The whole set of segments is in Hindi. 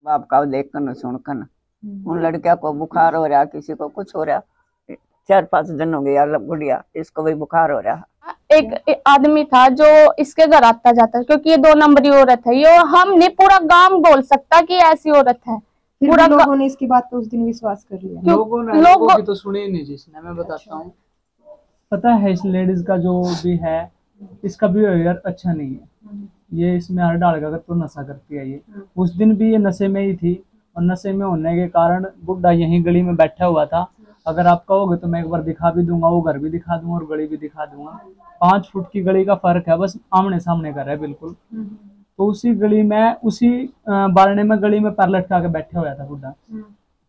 बाप का देखकर न सुनकर उन लड़किया को बुखार हो रहा, किसी को कुछ हो रहा। 4-5 दिन हो गया गुड़िया इसको भी बुखार हो रहा। एक आदमी था जो इसके घर आता जाता, क्योंकि ये 2 नंबरी औरत है, ये हम नहीं पूरा गांव बोल सकता कि ऐसी औरत है। पूरा लोगों ने इसकी बात पे उस दिन विश्वास कर लिया। लोगों की तो सुनी नहीं जिसने। मैं बताता हूँ, पता है इस लेडीज का जो भी है इसका बिहेवियर अच्छा नहीं है। ये इसमें हर डाल का तो नशा करती है। ये उस दिन भी ये नशे में ही थी और नशे में होने के कारण बुड्ढा यहीं गली में बैठा हुआ था। अगर आप कहोगे तो मैं एक बार दिखा भी दूंगा, वो घर भी दिखा दूंगा और गली भी दिखा दूंगा। 5 फुट की गली का फर्क है, बस आमने सामने का है बिल्कुल। तो उसी गली में, उसी बारने में गली में पैर लटका के बैठा हुआ था बुड्ढा।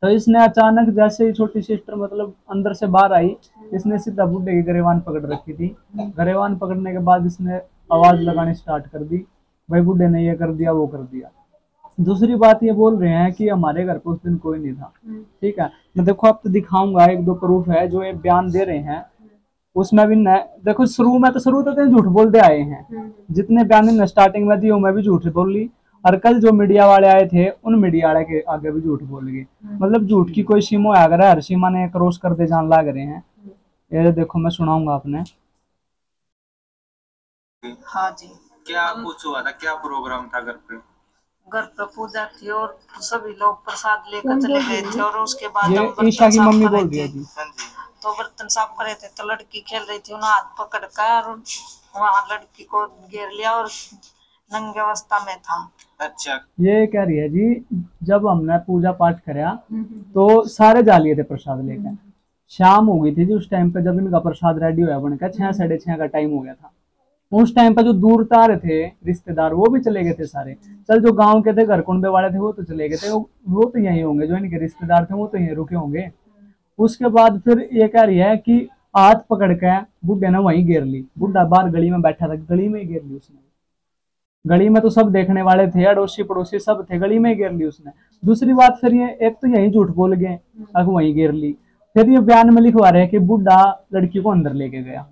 तो इसने अचानक जैसे ही छोटी सिस्टर मतलब अंदर से बाहर आई, इसने सीधा बुड्ढे की गरेवान पकड़ रखी थी। गरेवान पकड़ने के बाद इसने आवाज लगानी स्टार्ट कर दी, भाई बुड्ढे ने ये कर दिया वो कर दिया। दूसरी बात ये बोल रहे हैं कि हमारे घर पे उस दिन कोई नहीं था। ठीक है, मैं देखो अब तो दिखाऊंगा, 1-2 प्रूफ है जो ये बयान दे रहे हैं। उसमें भी देखो शुरू तो झूठ बोलते आए हैं। जितने बयान ने स्टार्टिंग में दिए मैं भी झूठ बोल ली, और कल जो मीडिया वाले आए थे उन मीडिया वाले के आगे भी झूठ बोल गए। मतलब झूठ की कोई सीमा है, अगर हर सीमा ने क्रॉस कर दे जान लाग रहे हैं। ये देखो मैं सुनाऊंगा आपने। हाँ जी, क्या कुछ हुआ था, क्या प्रोग्राम था घर पे? घर पे पूजा थी और सभी लोग प्रसाद लेकर चले गए थे, और उसके बाद ये ईशा की मम्मी बोल रही है जी। तो बर्तन साफ कर रहे थे तो लड़की खेल रही थी, उन्हें हाथ पकड़ कर और वहाँ लड़की को घेर लिया और नंगे अवस्था में था। अच्छा, ये कह रही है जी, जब हमने पूजा पाठ कराया तो सारे जा लिए थे प्रसाद लेकर। शाम हो गई थी जी उस टाइम पे, जब इनका प्रसाद रेडी हुआ बनकर 6-6:30 का टाइम हो गया था। उस टाइम पे जो दूर तार थे रिश्तेदार वो भी चले गए थे सारे। चल जो गांव के थे, घर कुंबे वाले थे वो तो चले गए थे, वो तो यही होंगे, जो इनके रिश्तेदार थे वो तो यहीं रुके होंगे। उसके बाद फिर ये कह रही है कि हाथ पकड़ के बुड्ढे ने वहीं घेर ली। बुड्ढा बाहर गली में बैठा था, गली में ही घेर ली उसने। गली में तो सब देखने वाले थे, अड़ोसी पड़ोसी सब थे, गली में ही घेर ली उसने। दूसरी बात फिर ये एक तो यही झूठ बोल गए, अब वहीं घेर ली। फिर ये बयान में लिखवा रहे हैं कि बुड्ढा लड़की को अंदर लेके गया।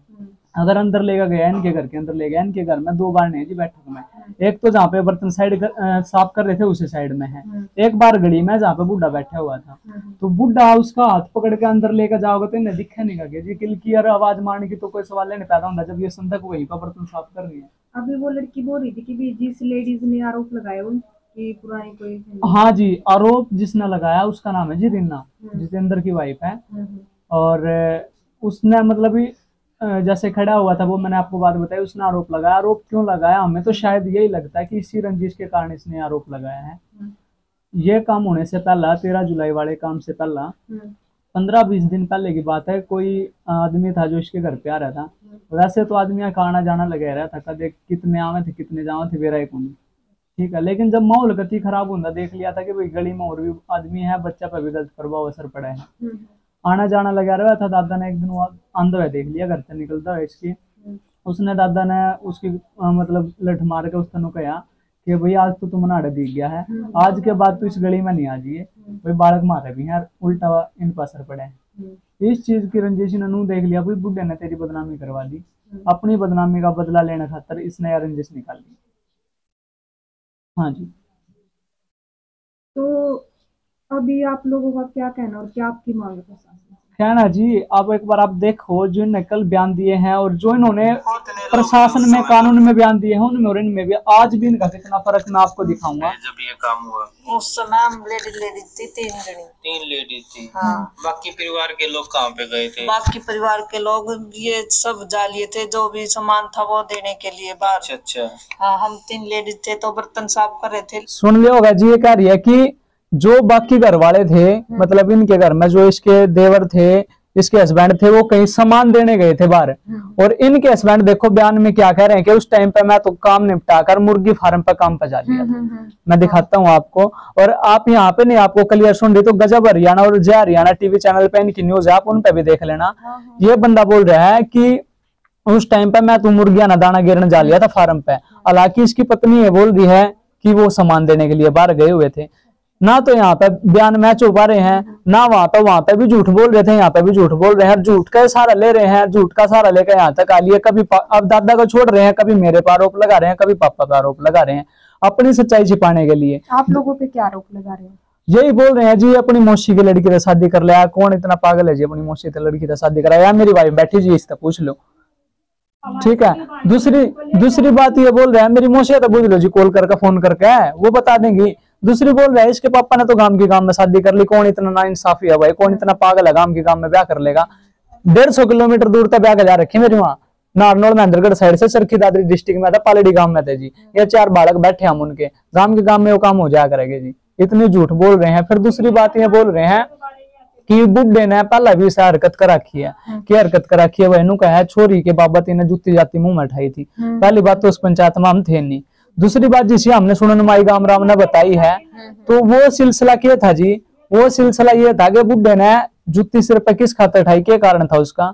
अगर अंदर लेकर गया, इनके घर के अंदर ले गया, इनके घर में 2 बार नहीं जी बैठक में। एक तो जहाँ पे बर्तन साफ कर रहे थे उसी साइड में है, एक बार गली में जहाँ पे बुड्ढा बैठा हुआ था। तो बुड्ढा उसका हाथ पकड़ के अंदर लेकर जाओगे तो इन्हें दिखा नहीं लगे जी, किल की और आवाज मारने की तो कोई सवाल नहीं पैदा होता जब ये संदक वहीं पर बर्तन साफ कर रही है। अभी वो लड़की बोल रही थी कि जिस लेडीज ने आरोप लगाया उनकी पुरानी कोई। हाँ जी, आरोप जिसने लगाया उसका नाम है जी रीना, जितेंद्र की वाइफ है। और उसने मतलब जैसे खड़ा हुआ था वो मैंने आपको बात बताई, उसने आरोप लगाया। आरोप क्यों लगाया, हमें तो शायद यही लगता है कि इसी रंजिश के कारण इसने आरोप लगाया है। ये काम होने से पहला 13 जुलाई वाले काम से पहला 15-20 दिन पहले की बात है, कोई आदमी था जो इसके घर पे आ रहा था। वैसे तो आदमी का आना जाना लगा रहा था, कदे कितने आवे थे कितने जावे थे बेरा को नहीं। ठीक है, लेकिन जब माहौल गति खराब होता देख लिया था कि भाई गली में और भी आदमी है, बच्चा पर भी गलत प्रभाव असर पड़ा है, आना जाना लगा रहा था। दादा ने एक दिन वो आंधा हुआ देख लिया घर से निकलता हुआ इसकी। उसने दादा ने उसकी मतलब लठ मार के उस तनु कहा कि भाई आज तो तुम नाड़े दिख गया है, आज के बाद तो इस गली में नहीं आ जाइए, भाई बालक मारे भी हैं, उल्टा इन पर असर पड़े है। इस चीज की रंजिश ने देख लिया, भाई बुड्ढे ने तेरी बदनामी करवा दी, अपनी बदनामी का बदला लेने खातर इसने यह रंजिश निकाल ली। हाँ जी, तो अभी आप लोगों का क्या कहना और क्या आपकी मांग है प्रशासन से? कहना जी, अब एक बार आप देखो जो इन्होंने कल बयान दिए हैं और जो इन्होंने प्रशासन में कानून में बयान दिए हैं उनमें और इनमें भी आज भी इनका कितना फर्क मैं आपको दिखाऊंगा। जब ये काम हुआ उस समय हम लेडीज थी 3 लेडीज थी। हाँ। बाकी परिवार के लोग कहाँ पे गए थे? बाकी परिवार के लोग ये सब जा लिए थे, जो भी सामान था वो देने के लिए बाहर। अच्छा। हाँ, हम 3 लेडीज थे तो बर्तन साफ कर रहे थे। सुन लिया होगा जी, ये कह रही है कि जो बाकी घर वाले थे, मतलब इनके घर में जो इसके देवर थे, इसके हस्बैंड थे, वो कहीं सामान देने गए थे बाहर। और इनके हस्बैंड देखो बयान में क्या कह रहे हैं कि उस टाइम पे मैं तो काम निपटा कर मुर्गी फार्म पे काम पे जा लिया था। मैं दिखाता हूँ आपको, और आप यहाँ पे नहीं आपको क्लियर सुन रही तो गजब हरियाणा और जय हरियाणा टीवी चैनल पे इनकी न्यूज है, आप उन पे भी देख लेना। ये बंदा बोल रहा है कि उस टाइम पे मैं तो मुर्गियां ना दाना गिरने जा लिया था फार्म पे। हालांकि इसकी पत्नी ये बोल रही है कि वो सामान देने के लिए बाहर गए हुए थे। ना तो यहाँ पे बयान मैच हो पा रहे हैं, ना वहां पे भी झूठ बोल रहे थे, यहाँ पे भी झूठ बोल रहे हैं, झूठ का सहारा ले रहे हैं, झूठ का सहारा लेकर यहाँ तक आ लिए। कभी अब दादा को छोड़ रहे हैं, कभी मेरे पर आरोप लगा रहे हैं, कभी पापा पर आरोप लगा रहे हैं। अपनी सच्चाई छिपाने के लिए। आप लोगों पे क्या आरोप लगा रहे हैं? यही बोल रहे हैं जी अपनी मौसी की लड़की से शादी कर लिया, कौन इतना पागल है जी अपनी मौसी की लड़की से शादी कराया, मेरी वाइफ बैठी जी इससे पूछ लो, ठीक है। दूसरी बात ये बोल रहे हैं मेरी मौसी तो पूछ लो जी, कॉल करके फोन करके है वो बता देंगी। दूसरी बोल रहे हैं इसके पापा ने तो गांव के गांव में शादी कर ली, कौन इतना नाइंसाफी है भाई, कौन इतना पागल है गांव के गांव में ब्याह कर लेगा। 150 किलोमीटर दूर तक ब्याह कर जा रखी मेरी वहां नारनौल महेंद्रगढ़ साइड से, सरखी दादरी डिस्ट्रिक्ट में था, पालड़ी गांव में थे जी। ये 4 बालक बैठे हम उनके गांव के गांव में वो काम हो जाया करेंगे जी, इतने झूठ बोल रहे हैं। फिर दूसरी बात ये बोल रहे हैं कि बुड्ढे ने पहला भी ऐसा हरकत कर रखी है, क्या हरकत कर रखी है बहनों का है, छोरी के बाबत इन्हें जुत्ती जाती मुंह में उठाई थी। पहली बात तो उस पंचायत में हम थे नहीं। दूसरी बात जिसे हमने सुनन माई गाम राम ने बताई है, तो वो सिलसिला क्या था जी, वो सिलसिला ये था कि बुड्ढे ने जुत्ती सिर पे किस खातर उठाई, क्या कारण था उसका।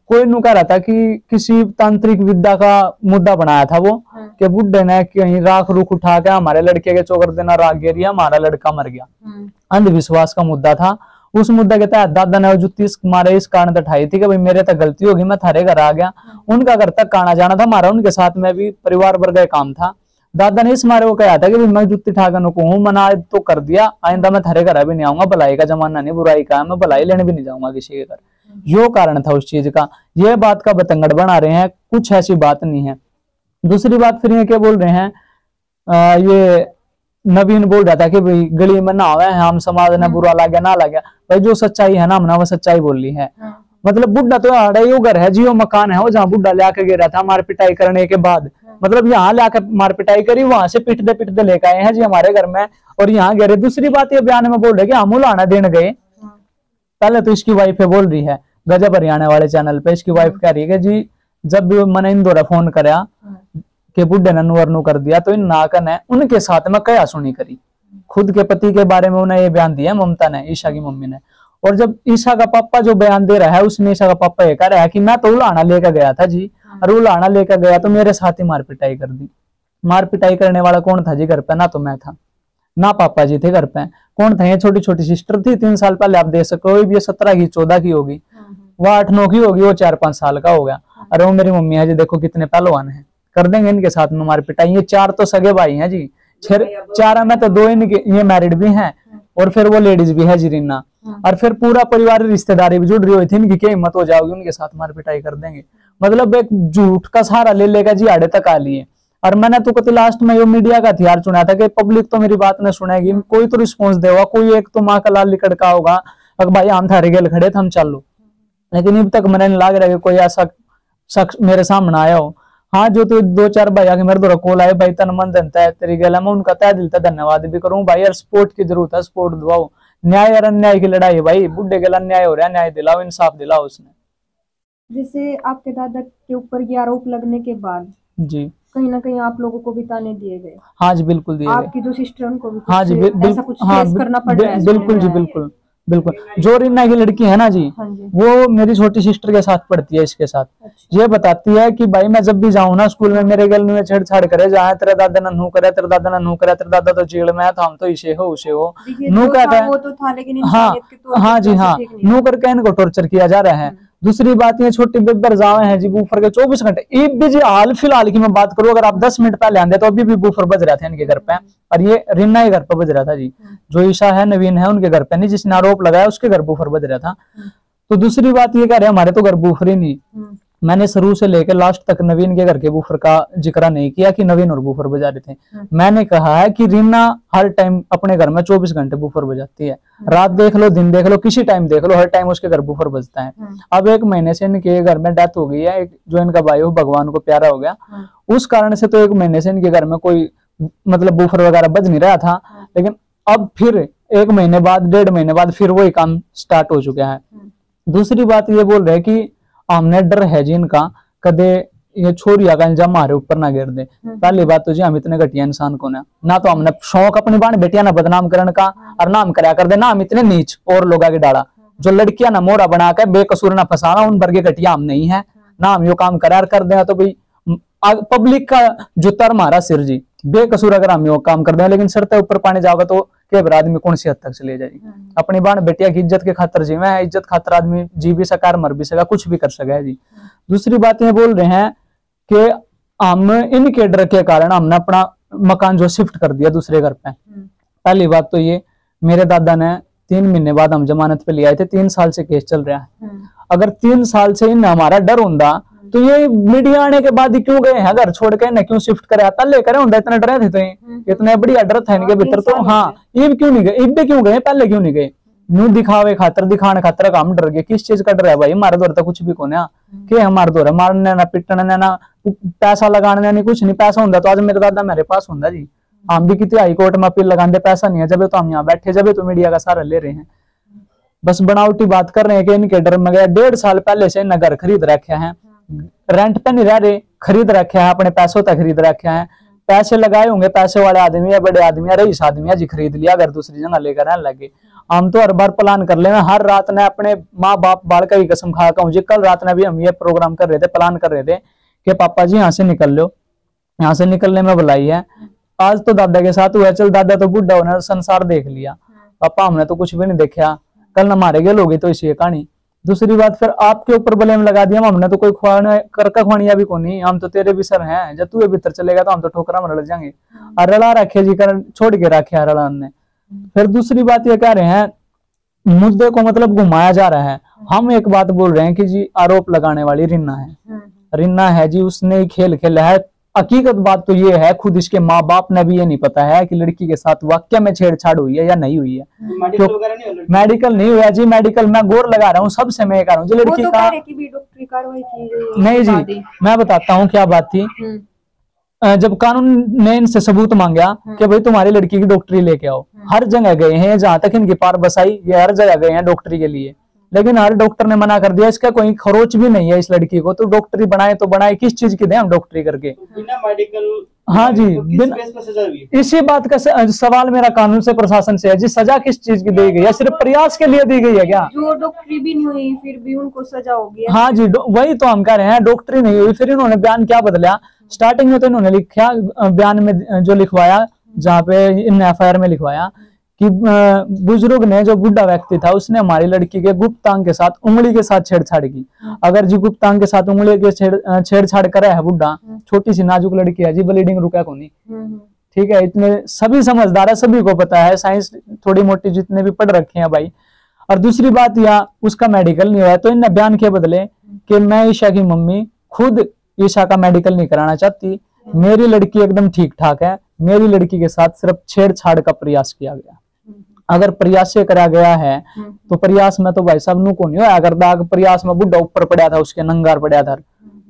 कोई नु कह रहा था कि किसी तांत्रिक विद्या का मुद्दा बनाया था वो, कि बुड्ढे ने कहीं राख रुख उठा के हमारे लड़के के चोकर देना राख गिरिया, हमारा लड़का मर गया, अंधविश्वास का मुद्दा था। उस मुद्दे के तहत दादा ने जुत्ती मारे इस कारण उठाई थी कि भाई मेरे तक गलती होगी, मैं थारे घर आ गया। उनका घर तक आना जाना था हमारा, उनके साथ में भी परिवार वर्ग का काम था। दादा ने इस मारे वो कहा था कि मैं जुत्ती ठाकर नको हूँ, मना तो कर दिया, आइंदा मैं थारे घर भी नहीं आऊंगा, भलाई का जमाना नहीं, बुराई का, मैं भलाई लेने भी नहीं जाऊंगा किसी के घर। यो कारण था उस चीज का, ये बात का बतंगड़ बना रहे हैं, कुछ ऐसी बात नहीं है। दूसरी बात फिर ये क्या बोल रहे हैं, ये नवीन बोल रहा था कि भाई गली में ना आवे हम समाज ने बुरा लगा ना लगा, भाई जो सच्चाई है ना हमने वो सच्चाई बोली है। मतलब बुड्ढा तो यो घर है जियो मकान है वो जहाँ बुड्ढा लाके गिरा था मार पिटाई करने के बाद, मतलब यहाँ लाकर मार पिटाई करी, वहां से पिटते लेकर आए हैं जी हमारे घर में और यहाँ गिरे। दूसरी बात ये बयान में बोल रहे कि हम उलाना देने गए, पहले तो इसकी वाइफ बोल रही है गजब हरियाणा वाले चैनल पे, इसकी वाइफ कह रही है कि जी जब भी मैंने इन दौरा फोन कराया कि बुड्ढे ने नुअर कर दिया तो इन नाकन है उनके साथ में क्या सुनी करी, खुद के पति के बारे में उन्हें ये बयान दिया ममता ने, ईशा की मम्मी ने। और जब ईशा का पापा जो बयान दे रहा है उसमें ईशा का पापा ये कह रहा है कि मैं तो उलाना लेकर गया था जी, और उलाना लेकर गया तो मेरे साथ ही मार पिटाई कर दी। मार पिटाई करने वाला कौन था जी घर पे, ना तो मैं था ना पापा जी थे घर पे, कौन था, ये छोटी छोटी सिस्टर थी 3 साल पहले, आप देख सको ये 17 की 14 की होगी, वो 8-9 की होगी, वो 4-5 साल का हो गया। अरे वो मेरी मम्मी है जी, देखो कितने पहलवान है, कर देंगे इनके साथ में मार पिटाई। ये 4 तो सगे भाई हैं जी, 4 में तो 2 इनके ये मैरिड भी हैं और फिर वो लेडीज भी है जी रीना, और फिर पूरा परिवार रिश्तेदारी भी जुड़ रही हुई थी, इनकी क्या हिम्मत हो जाओगी उनके साथ मार पिटाई कर देंगे। मतलब एक झूठ का सहारा ले लेगा जी आड़े तक आ लिए। और मैंने तो कति लास्ट में ये मीडिया का हथियार चुना था कि पब्लिक तो मेरी बात न सुनेगी, कोई तो रिस्पॉन्स देगा, कोई एक तो माँ का लाल लिकड़ का होगा अगर भाई हम थारे गेल खड़े थे हम चालू, लेकिन अब तक मैंने लाग रहा है कि कोई ऐसा शख्स मेरे सामने आया हो। हाँ जो तो 2-4 भाई आके मेरे द्वारा कॉल आए, भाई तन मन धनता है तेरी गला, मैं उनका तय दिल से धन्यवाद भी करूँ भाई, यार सपोर्ट की जरूरत है, सपोर्ट दबाओ, न्याय और अन्याय की लड़ाई है भाई, बुड्ढे के अन्याय हो रहा है, न्याय दिलाओ, इंसाफ दिलाओ। उसने जैसे आपके दादा के ऊपर ये आरोप लगने के बाद जी कहीं ना कहीं आप लोगों को भी ताने दिए गए, हाँ जी बिल्कुल दिए गए, आपकी जो सिस्टर उनको भी हाँ जी ऐसा कुछ फेस करना पड़ रहा है? बिल्कुल जी बिल्कुल बिल्कुल। जो रीना की लड़की है ना जी, हाँ जी। वो मेरी छोटी सिस्टर के साथ पढ़ती है, इसके साथ। अच्छा। ये बताती है कि भाई मैं जब भी जाऊँ ना स्कूल में मेरे गल में छेड़छाड़ करे, जहाँ तेरे दादा ने नू करे, तेरे दादा ने नू करे, तेरे दादा तो जेल में है तो हम तो इसे हो उसे हो, नू कहते हैं। वो तो था लेकिन हाँ इंसानियत के तौर हाँ पे जी वैसे हाँ, ठीक नहीं नू करके इनको टॉर्चर किया जा रहा है। दूसरी बात ये छोटी बेबर जावे हैं जी बूफर के 24 घंटे, एक भी जी हाल फिलहाल की मैं बात करूं, अगर आप 10 मिनट पहले आंदे तो अभी भी बूफर बज रहा था इनके घर पे, और ये रीना के घर पे बज रहा था जी। जो ईशा है नवीन है उनके घर पे नहीं, जिसने आरोप लगाया उसके घर बूफर बज रहा था। तो दूसरी बात ये कह रहे हमारे तो घर बूफर ही नहीं, मैंने शुरू से लेकर लास्ट तक नवीन के घर के बूफर का जिक्र नहीं किया कि नवीन और बूफर बजा रहे थे। मैंने कहा है कि रीना हर टाइम अपने घर में 24 घंटे बूफर बजाती है, रात देख लो दिन देख लो किसी टाइम देख लो, हर टाइम उसके घर बूफर बजता है। अब 1 महीने से इनके घर में डेथ हो गई है, जो इनका भाई हो भगवान को प्यारा हो गया, उस कारण से तो 1 महीने से इनके घर में कोई मतलब बूफर वगैरह बज नहीं रहा था। लेकिन अब फिर 1 महीने बाद 1.5 महीने बाद फिर वही काम स्टार्ट हो चुका है। दूसरी बात ये बोल रहे कि हमने डर है जी इनका कदे ये छोरिया का इल्जाम हमारे ऊपर ना गिर दे। पहली बात तो जी हम इतने घटिया इंसान को ना तो हमने शौक अपनी बाण बेटिया ना बदनाम करने का और ना हम करया कर दे, ना हम इतने नीच और लोग के डाला जो लड़कियां ना मोरा बना के बेकसूर ना फंसाना, उन वर्ग के घटिया हम नहीं है ना, हम यो काम करार कर दें तो भाई पब्लिक का जुतर मारा सिर जी, बेकसूर अगर हम यो काम कर दें, लेकिन सर के ऊपर पाने जाओगे तो के आदमी कौन सी हद तक चले जाएगी। अपनी बाण बेटिया की इज्जत के खातर जीवे है, इज्जत खातर आदमी जी भी सका मर भी सका, कुछ भी कर सका जी। दूसरी बात ये बोल रहे हैं कि हम इनके डर के कारण हमने अपना मकान जो शिफ्ट कर दिया दूसरे घर पे। पहली बात तो ये, मेरे दादा ने 3 महीने बाद हम जमानत पे ले आए थे, 3 साल से केस चल रहा है। अगर 3 साल से इन हमारा डर होता तो ये मीडिया आने के बाद ही क्यों गए हैं घर छोड़ के, क्यों शिफ्ट करे, पहले करे होंगे, इतना डरे थे तो इतने बढ़िया डर था इनके भीतर तो। हाँ, इब क्यों नहीं गए, इब भी क्यों गए, पहले क्यों नहीं गए? न्यू दिखावे खातर, दिखाने खातर हम डर गए। किस चीज का डर है भाई? हमारे दौर तो कुछ भी को ना के हमारे दौर है मारने ना पिटने ना पैसा लगाने नहीं, कुछ नहीं। पैसा होता तो आज मेरे दादा मेरे पास होता जी, हम भी कितने हाई कोर्ट में अपील लगाते, पैसा नहीं है जब तो हम यहाँ बैठे, जब तो मीडिया का सहारा ले रहे हैं। बस बनावटी बात कर रहे हैं कि इनके डर में गया। 1.5 साल पहले से इन्हें घर खरीद रखे हैं, रेंट पे नहीं रह रहे, खरीद रखे हैं, अपने पैसों तक खरीद रखे हैं। पैसे लगाए होंगे, पैसे वाले आदमी या बड़े आदमी या रईस आदमी है जी, खरीद लिया, अगर दूसरी जगह लेकर रहने लगे। हम तो हर बार प्लान कर लेना, हर रात ने अपने माँ बाप बाल का ही कसम खा कहूँ जी, कल रात में भी हम ये प्रोग्राम कर रहे थे, प्लान कर रहे थे कि पापा जी यहाँ से निकल लो, यहाँ से निकलने में भलाई है। आज तो दादा के साथ हुआ, चल दादा तो बुढ़ा होने संसार देख लिया, पापा हमने तो कुछ भी नहीं देखा, कल न मारे गए लोग तो इसी कहानी। दूसरी बात फिर आपके ऊपर ब्लेम लगा दिया, हमने तो कोई खुआनिया भी को नहीं, हम तो तेरे भी सर हैं, जब तू ये भीतर चलेगा तो हम तो ठोकरा में रल जाएंगे। और रला रखे जी कर छोड़ के रखे रला ने। फिर दूसरी बात ये कह रहे हैं, मुद्दे को मतलब घुमाया जा रहा है। हम एक बात बोल रहे हैं कि जी आरोप लगाने वाली रिन्ना है, रिन्ना है जी, उसने ही खेल खेला है। हकीकत बात तो ये है, खुद इसके माँ बाप ने भी ये नहीं पता है कि लड़की के साथ वाकई में छेड़छाड़ हुई है या नहीं हुई है। मेडिकल नहीं हुआ जी, मेडिकल मैं गौर लगा रहा हूँ, सबसे मैं कह रहा हूँ जी लड़की का नहीं जी। मैं बताता हूँ क्या बात थी। जब कानून ने इनसे सबूत मांगा कि भाई तुम्हारी लड़की की डॉक्टरी लेके आओ, हर जगह गए हैं, जहां तक इनकी पार बसाई ये हर जगह गए हैं डॉक्टरी के लिए, लेकिन हर डॉक्टर ने मना कर दिया, इसका कोई खरोच भी नहीं है इस लड़की को, तो डॉक्टरी बनाए तो बनाए, किस चीज की दे हम डॉक्टरी करके? बिना मेडिकल। हाँ जी, बिना इसी बात का सवाल मेरा कानून से प्रशासन से है जी, सजा किस चीज की दी गई है? सिर्फ प्रयास के लिए दी गई है क्या? जो डॉक्टरी भी नहीं हुई फिर भी उनको सजा होगी। हाँ जी, वही तो हम कह रहे हैं, डॉक्टरी नहीं हुई, फिर इन्होंने बयान क्या बदला? स्टार्टिंग में तो इन्होंने लिखा बयान में जो लिखवाया, जहाँ पे इन FIR में लिखवाया कि बुजुर्ग ने, जो बुढ़ा व्यक्ति था, उसने हमारी लड़की के गुप्तांग के साथ उंगली के साथ छेड़छाड़ की। अगर जी गुप्तांग के साथ उंगली के छेड़छाड़ करा है बुढ़ा, छोटी सी नाजुक लड़की है जी, ब्लीडिंग रुका को नहीं, ठीक है, इतने सभी समझदार है, सभी को पता है, साइंस थोड़ी मोटी जितने भी पढ़ रखे हैं भाई। और दूसरी बात यह, उसका मेडिकल नहीं हुआ, तो इनने बयान के बदले कि मैं ईशा की मम्मी खुद ईशा का मेडिकल नहीं कराना चाहती, मेरी लड़की एकदम ठीक ठाक है, मेरी लड़की के साथ सिर्फ छेड़छाड़ का प्रयास किया गया। अगर प्रयास से करा गया है तो प्रयास में तो भाई साहब नू को नहीं होया, अगर दाग प्रयास में बुढ़ा ऊपर पड़ा था, उसके नंगार पड़ा था,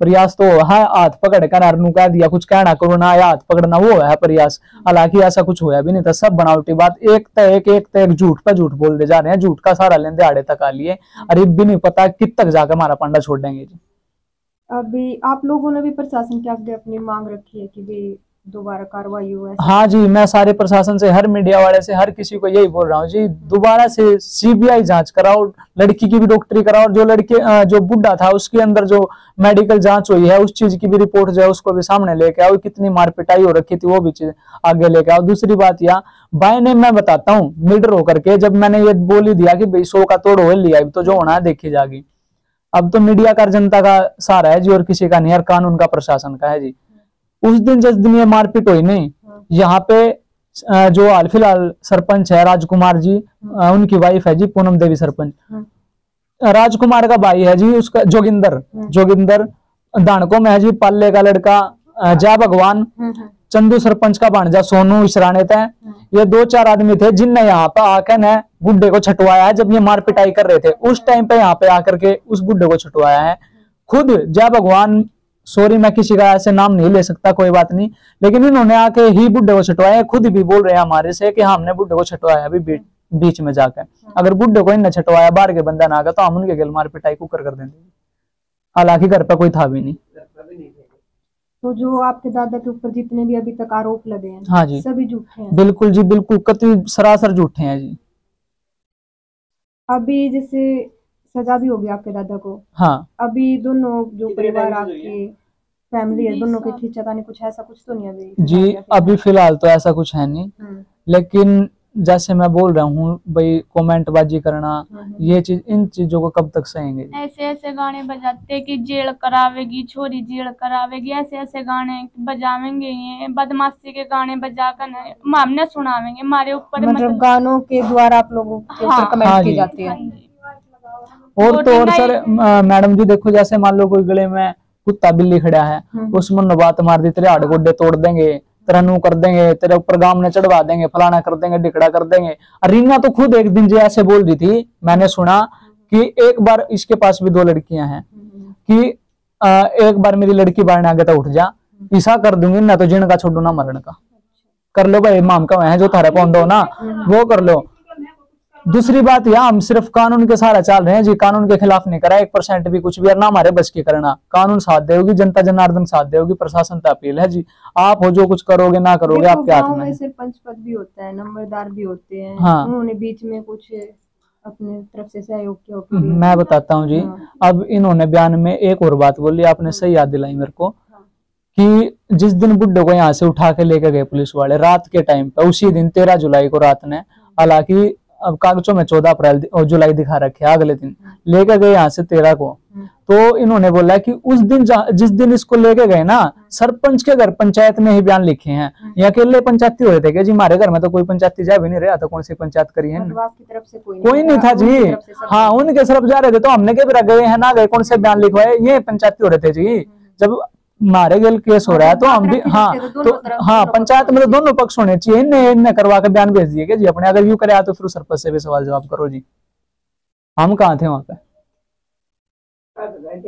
प्रयास तो है हाथ पकड़ कर अरनू कह दिया कुछ कहना करो ना, या हाथ पकड़ना, वो है प्रयास। हालांकि ऐसा कुछ होया भी नहीं था, सब बनावटी बात, एक झूठ पे झूठ बोलते जा रहे हैं, झूठ का सारा लेंदे आड़े तक आ लिए, अरे भी नहीं पता कित तक जाकर हमारा पांडा छोड़ देंगे जी। अभी आप लोगों ने भी प्रशासन के आगे अपनी मांग रखी है कि भी दोबारा कार्रवाई हो? हाँ जी, मैं सारे प्रशासन से, हर मीडिया वाले से, हर किसी को यही बोल रहा हूँ जी, दोबारा से CBI जांच कराओ, लड़की की भी डॉक्टरी कराओ, और जो लड़के जो बुढ़ा था उसके अंदर जो मेडिकल जांच हुई है उस चीज की भी रिपोर्ट जो है उसको भी सामने लेके आओ, कितनी मार पिटाई हो रखी थी वो भी चीज आगे लेके आओ। दूसरी बात यह, भाई ने, मैं बताता हूँ लीडर होकर के, जब मैंने ये बोल ही दिया कि भाई 100 का तोड़ हो लिया, तो जो होना है देखी जाएगी। अब तो मीडिया का, जनता का सहारा है जी, और किसी का नहीं, और कानून का, प्रशासन का है जी। उस दिन जिस दिन ये मारपीट हुई नहीं, यहाँ पे जो हाल फिलहाल सरपंच है राजकुमार जी, उनकी वाइफ है जी पूनम देवी सरपंच, राजकुमार का भाई है जी उसका जोगिंदर दानकों में है जी, पाले का लड़का जय भगवान, चंदू सरपंच का भांजा सोनू इसराने थे, ये 2-4 आदमी थे जिनने यहाँ पे आकर ने बुड्ढे को छटवाया है। जब ये मार पिटाई कर रहे थे उस टाइम पे यहाँ पे आकर के उस बुड्ढे को छटवाया है खुद जय भगवान। सॉरी, मैं किसी का ऐसे नाम नहीं ले सकता, कोई बात नहीं, लेकिन इन्होंने आके ही बुड्ढे को छटवाया, खुद भी बोल रहे हैं हमारे से कि हमने बुड्ढे को छटवाया अभी बीच में जाकर। अगर बुड्ढे को इनने छटवाया, बाहर के बंदा ना आ गया तो हम उनके गल मार पिटाई कुकर कर देंगे। हालांकि घर पे कोई था भी नहीं। तो जो आपके दादा के ऊपर जितने भी अभी तक आरोप लगे हैं, हाँ जी, सभी झूठे हैं? बिल्कुल जी, बिल्कुल कतई सरासर झूठे हैं जी। अभी जैसे सजा भी होगी आपके दादा को? हाँ। अभी दोनों जो परिवार आपकी फैमिली है, दोनों के खींचातानी कुछ ऐसा कुछ तो नहीं अभी जी? अभी फिलहाल तो ऐसा कुछ है नहीं, लेकिन जैसे मैं बोल रहा हूँ भाई कमेंट बाजी करना, ये चीज, इन चीजों को कब तक सहेंगे? ऐसे ऐसे गाने बजाते कि जेल करावेगी छोरी, जेल करावेगी, ऐसे ऐसे गाने बजावेंगे, ये बदमाशी के गाने बजा कर हमने सुनावेंगे, हमारे ऊपर मतलब गानों के द्वारा आप लोगों के ऊपर हाँ, कमेंट हाँ की जी। जाती है। हाँ जी। और तो और सर मैडम जी देखो, जैसे मान लो कोई गले में कुत्ता बिल्ली खड़ा है, उसमें बात मार दी, तेरे हाड़ गोड्डे तोड़ देंगे, तेरा नू कर देंगे, तेरे ऊपर गाम ने चढ़वा देंगे, फलाना कर देंगे, डिकड़ा कर देंगे। रीना तो खुद एक दिन जी ऐसे बोल रही थी, मैंने सुना कि एक बार इसके पास भी 2 लड़कियां हैं कि एक बार मेरी लड़की बाहर आगे तो उठ जा, ऐसा कर दूंगी ना तो जिन का छोड़ू ना मरण का। कर लो भाई, माम का है जो थारे पौंदो हो ना वो कर लो। दूसरी बात यह, हम सिर्फ कानून के सहारे चल रहे हैं जी, कानून के खिलाफ नहीं करा 1% भी कुछ भी, और ना हमारे बस की करना। कानून साथ देगी, जनता जनार्दन साथ देगी, प्रशासन से अपील है जी, आप हो जो कुछ करोगे ना करोगे आपके हाथ गाँव में में है। सरपंच पद भी होता है, नंबरदार भी होते हैं, हाँ। उन्होंने बीच में कुछ अपने तरफ से सहयोग किया हो कि भी- मैं बताता हूँ जी। अब इन्होंने बयान में एक और बात बोली, आपने सही याद दिलाई मेरे को, कि जिस दिन बुड्ढे को यहाँ से उठा के लेके गए पुलिस वाले रात के टाइम पे, उसी दिन 13 जुलाई को रात ने, हालांकि अब कागजों में 14 जुलाई दिखा रखे, अगले दिन लेके गए यहाँ से 13 को। तो इन्होंने बोला कि उस दिन जिस दिन इसको लेके गए ना, सरपंच के घर पंचायत में ही बयान लिखे हैं। ये अकेले पंचायती हो रहे थे कि जी हमारे घर में तो कोई पंचायती जा भी नहीं रहा था, कौन सी पंचायत करी है? मतलब आपकी तरफ से कोई नहीं था जी। उनकी तरफ से सब हाँ, उनके तरफ जा रहे थे, तो हमने क्या गए हैं ना गए, कौन से बयान लिखवाए? ये पंचायती हो रहे थे जी। जब मारे गेल केस हो रहा है तो हम भी, हाँ तो हाँ, पंचायत में तो दोनों पक्ष होने चाहिए। इन्हें करवा के बयान भेज दिए जी अपने, अगर यूं करे तो फिर सरपंच से भी सवाल जवाब करो जी, हम कहाँ थे वहां पे।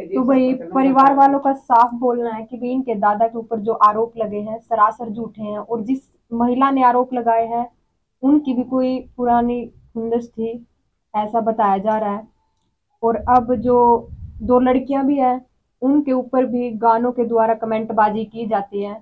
तो भाई परिवार वालों का साफ बोलना है कि भाई इनके दादा के ऊपर जो आरोप लगे हैं सरासर झूठे हैं, और जिस महिला ने आरोप लगाए हैं उनकी भी कोई पुरानी खुंदस थी, ऐसा बताया जा रहा है। और अब जो 2 लड़कियां भी हैं उनके ऊपर भी गानों के द्वारा कमेंटबाजी की जाती है,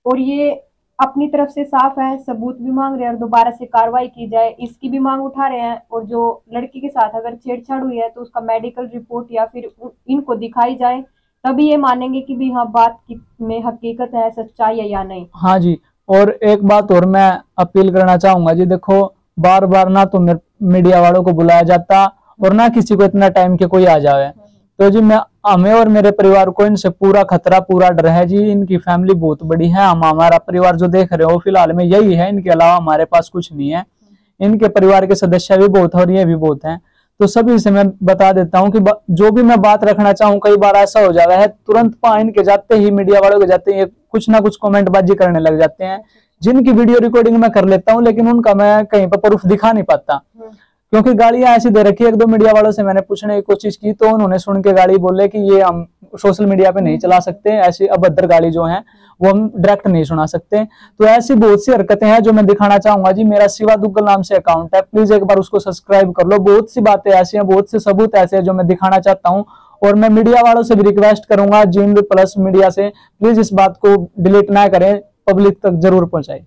और ये अपनी तरफ से साफ है, सबूत भी मांग रहे हैं और दोबारा से कार्रवाई की जाए इसकी भी मांग उठा रहे हैं। और जो लड़की के साथ अगर छेड़छाड़ हुई है तो उसका मेडिकल रिपोर्ट या फिर इनको दिखाई जाए, तभी ये मानेंगे कि भी हाँ बात की में हकीकत है, सच्चाई है या नहीं। हाँ जी, और एक बात और मैं अपील करना चाहूंगा जी, देखो बार बार ना तो मीडिया वालों को बुलाया जाता और ना किसी को इतना टाइम के कोई आ जाए, तो जी मैं हमें और मेरे परिवार को इनसे पूरा खतरा, पूरा डर है जी। इनकी फैमिली बहुत बड़ी है, हम हमारा परिवार जो देख रहे हो फिलहाल में यही है, इनके अलावा हमारे पास कुछ नहीं है। इनके परिवार के सदस्य भी बहुत है और ये भी बहुत हैं। तो सभी से मैं बता देता हूँ कि जो भी मैं बात रखना चाहूँ, कई बार ऐसा हो जाता है तुरंत इनके जाते ही, मीडिया वालों के जाते ही कुछ ना कुछ कमेंट बाजी करने लग जाते हैं, जिनकी वीडियो रिकॉर्डिंग मैं कर लेता हूँ लेकिन उनका मैं कहीं पर प्रूफ दिखा नहीं पाता, क्योंकि गालियां ऐसी दे रखी है। 1-2 मीडिया वालों से मैंने पूछने की कोशिश की तो उन्होंने सुन के गाली बोले कि ये हम सोशल मीडिया पे नहीं चला सकते, ऐसी अभद्र गाली जो है वो हम डायरेक्ट नहीं सुना सकते। तो ऐसी बहुत सी हरकतें हैं जो मैं दिखाना चाहूंगा जी। मेरा शिवा दुग्गल नाम से अकाउंट है, प्लीज एक बार उसको सब्सक्राइब कर लो। बहुत सी बातें ऐसी हैं, बहुत से सबूत ऐसे हैं जो मैं दिखाना चाहता हूँ, और मैं मीडिया वालों से भी रिक्वेस्ट करूंगा, जिन प्लस मीडिया से, प्लीज इस बात को डिलीट ना करें, पब्लिक तक जरूर पहुंचाए।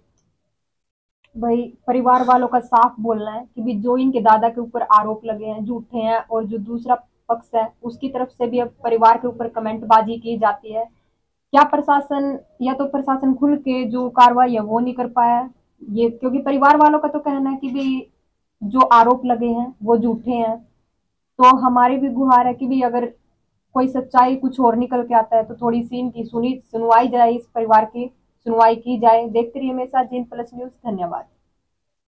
भाई परिवार वालों का साफ बोलना है कि भी जो इनके दादा के ऊपर आरोप लगे हैं झूठे हैं, और जो दूसरा पक्ष है उसकी तरफ से भी अब परिवार के ऊपर कमेंटबाजी की जाती है। क्या प्रशासन, या तो प्रशासन खुल के जो कार्रवाई है वो नहीं कर पाया ये, क्योंकि परिवार वालों का तो कहना है कि भाई जो आरोप लगे हैं वो झूठे हैं। तो हमारी भी गुहार है कि भी अगर कोई सच्चाई कुछ और निकल के आता है तो थोड़ी सी इनकी सुनवाई जाए, इस परिवार की सुनवाई की जाए। देखते रहिए मेरे साथ जिन प्लस न्यूज़। धन्यवाद।